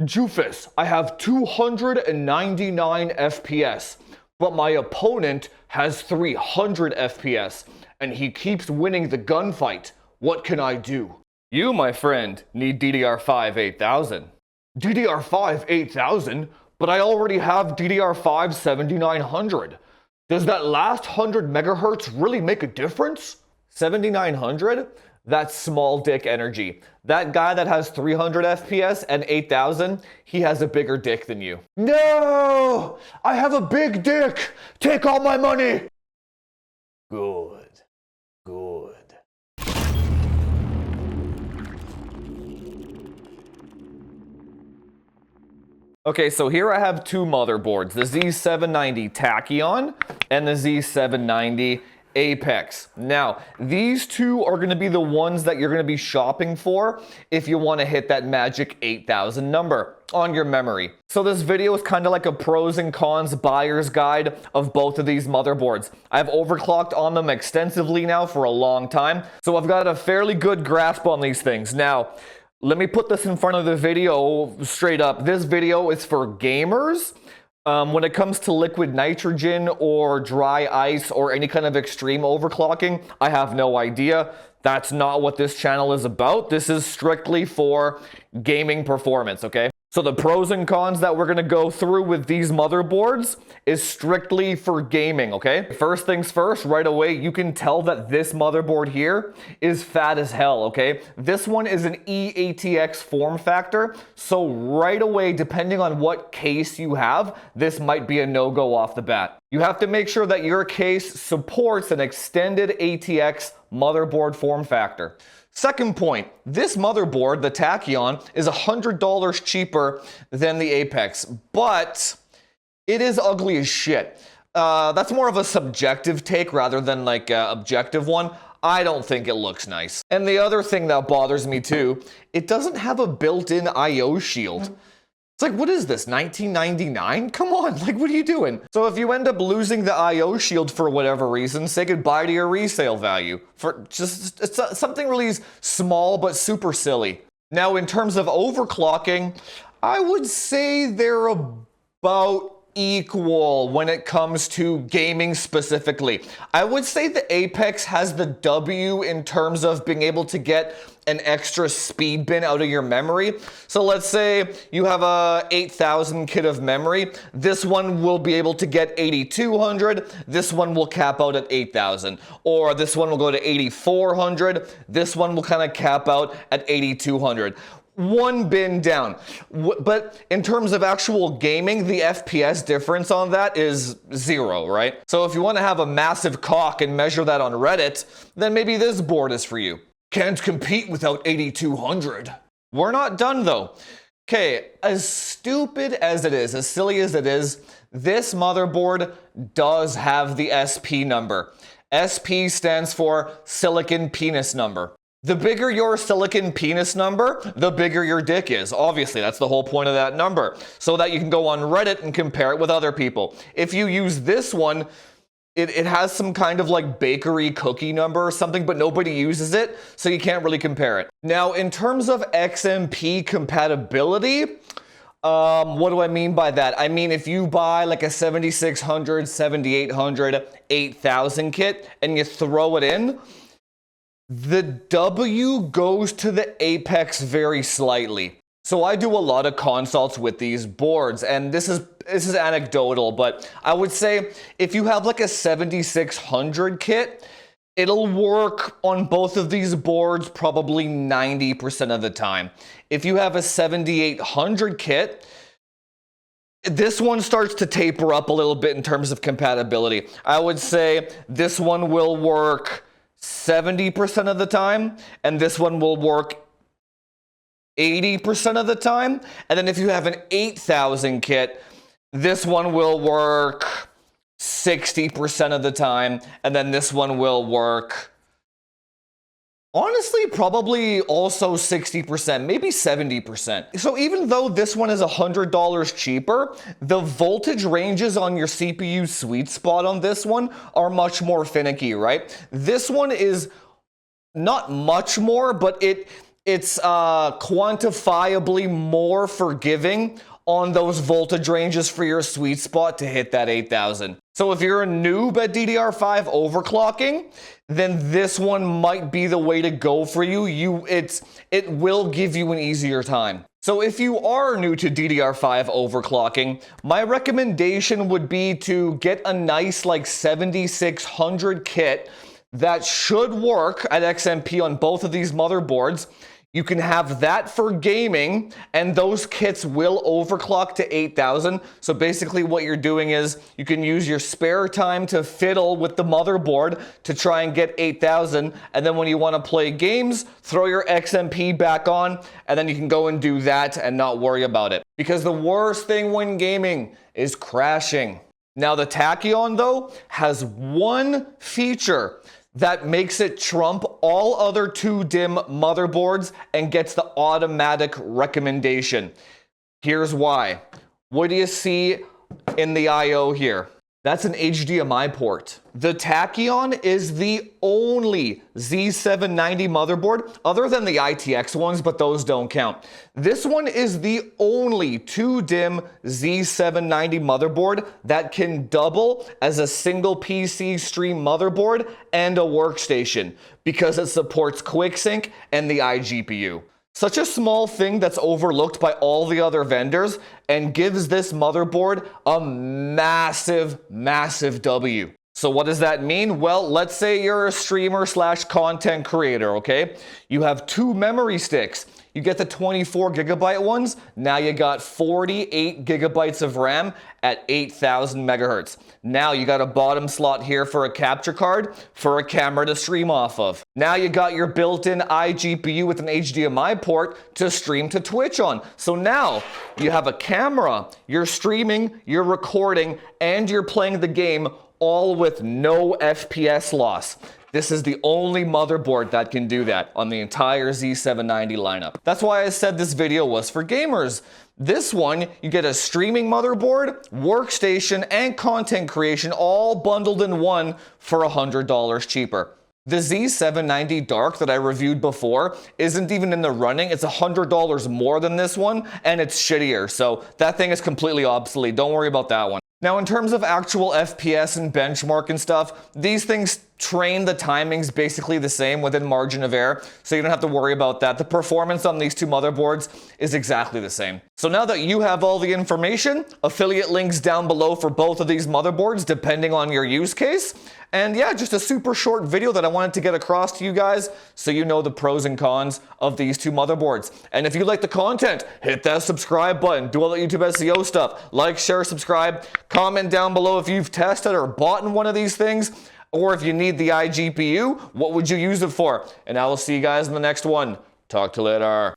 Jufus, I have 299 FPS, but my opponent has 300 FPS, and he keeps winning the gunfight. What can I do? You, my friend, need DDR5 8000. DDR5 8000? But I already have DDR5 7900. Does that last 100 megahertz really make a difference? 7900? That's small dick energy. That guy that has 300 FPS and 8000, he has a bigger dick than you. No! I have a big dick! Take all my money! Good. Good. Okay, so here I have two motherboards, the Z790 Tachyon and the Z790 Apex. Now, these two are going to be the ones that you're going to be shopping for if you want to hit that magic 8000 number on your memory. So this video is kind of like a pros and cons buyer's guide of both of these motherboards. I've overclocked on them extensively now for a long time, so I've got a fairly good grasp on these things. Now, let me put this in front of the video straight up. This video is for gamers. When it comes to liquid nitrogen or dry ice or any kind of extreme overclocking, I have no idea. That's not what this channel is about. This is strictly for gaming performance, okay? So the pros and cons that we're going to go through with these motherboards is strictly for gaming, okay? First things first, right away, you can tell that this motherboard here is fat as hell, okay? This one is an eATX form factor, so right away, depending on what case you have, this might be a no-go off the bat. You have to make sure that your case supports an extended ATX motherboard form factor. Second point, this motherboard, the Tachyon, is $100 cheaper than the Apex, but it is ugly as shit. That's more of a subjective take rather than like an objective one. I don't think it looks nice. And the other thing that bothers me too, it doesn't have a built-in I/O shield. It's like, what is this, 1999? Come on, like, what are you doing? So if you end up losing the I/O shield for whatever reason, say goodbye to your resale value. For just it's something really small but super silly. Now, in terms of overclocking, I would say they're about equal when it comes to gaming specifically. I would say the Apex has the W in terms of being able to get an extra speed bin out of your memory. So let's say you have a 8000 kit of memory. This one will be able to get 8200. This one will cap out at 8000. Or this one will go to 8400. This one will kind of cap out at 8200. One bin down. But in terms of actual gaming, the FPS difference on that is 0, right? So if you want to have a massive cock and measure that on Reddit, then maybe this board is for you. Can't compete without 8200. We're not done though. Okay, as stupid as it is, as silly as it is, this motherboard does have the SP number. SP stands for silicon penis number. The bigger your silicon penis number, the bigger your dick is. Obviously, that's the whole point of that number. So that you can go on Reddit and compare it with other people. If you use this one, it has some kind of like bakery cookie number or something, but nobody uses it, so you can't really compare it. Now, in terms of XMP compatibility, what do I mean by that? I mean, if you buy like a 7600, 7800, 8000 kit and you throw it in, the W goes to the Apex very slightly. So I do a lot of consults with these boards, and this is anecdotal, but I would say if you have like a 7600 kit, it'll work on both of these boards probably 90% of the time. If you have a 7800 kit, this one starts to taper up a little bit in terms of compatibility. I would say this one will work 70% of the time, and this one will work 80% of the time. And then if you have an 8000 kit, this one will work 60% of the time, and then this one will work, honestly, probably also 60%, maybe 70%. So even though this one is $100 cheaper, the voltage ranges on your CPU sweet spot on this one are much more finicky, right? This one is not much more, but it's quantifiably more forgiving on those voltage ranges for your sweet spot to hit that 8,000. So if you're a noob at DDR5 overclocking, then this one might be the way to go for you. It will give you an easier time. So if you are new to DDR5 overclocking, my recommendation would be to get a nice like 7600 kit that should work at XMP on both of these motherboards. You can have that for gaming, and those kits will overclock to 8,000. So basically what you're doing is you can use your spare time to fiddle with the motherboard to try and get 8,000. And then when you want to play games, throw your XMP back on, and then you can go and do that and not worry about it. Because the worst thing when gaming is crashing. Now the Tachyon though has one feature that makes it trump all other 2DIMM motherboards and gets the automatic recommendation. Here's why. What do you see in the I/O here? That's an HDMI port. The Tachyon is the only Z790 motherboard, other than the ITX ones, but those don't count. This one is the only 2DIMM Z790 motherboard that can double as a single PC stream motherboard and a workstation because it supports QuickSync and the iGPU. Such a small thing that's overlooked by all the other vendors and gives this motherboard a massive, massive W. So what does that mean? Well, let's say you're a streamer / content creator, okay? You have 2 memory sticks. You get the 24 gigabyte ones. Now you got 48 gigabytes of RAM at 8,000 megahertz. Now you got a bottom slot here for a capture card for a camera to stream off of. Now you got your built-in iGPU with an HDMI port to stream to Twitch on. So now you have a camera, you're streaming, you're recording, and you're playing the game all with no FPS loss. This is the only motherboard that can do that on the entire Z790 lineup. That's why I said this video was for gamers. This one, you get a streaming motherboard, workstation, and content creation all bundled in one for $100 cheaper. The Z790 Dark that I reviewed before isn't even in the running. It's $100 more than this one, and it's shittier. So that thing is completely obsolete. Don't worry about that one. Now, in terms of actual FPS and benchmark and stuff, these things train the timings basically the same within margin of error, so you don't have to worry about that. The performance on these 2 motherboards is exactly the same. So now that you have all the information, affiliate links down below for both of these motherboards depending on your use case. And yeah, just a super short video that I wanted to get across to you guys so you know the pros and cons of these 2 motherboards. And if you like the content, hit that subscribe button, do all the YouTube SEO stuff, like, share, subscribe, comment down below if you've tested or bought in one of these things, or if you need the iGPU, what would you use it for? And I will see you guys in the next one. Talk to you later.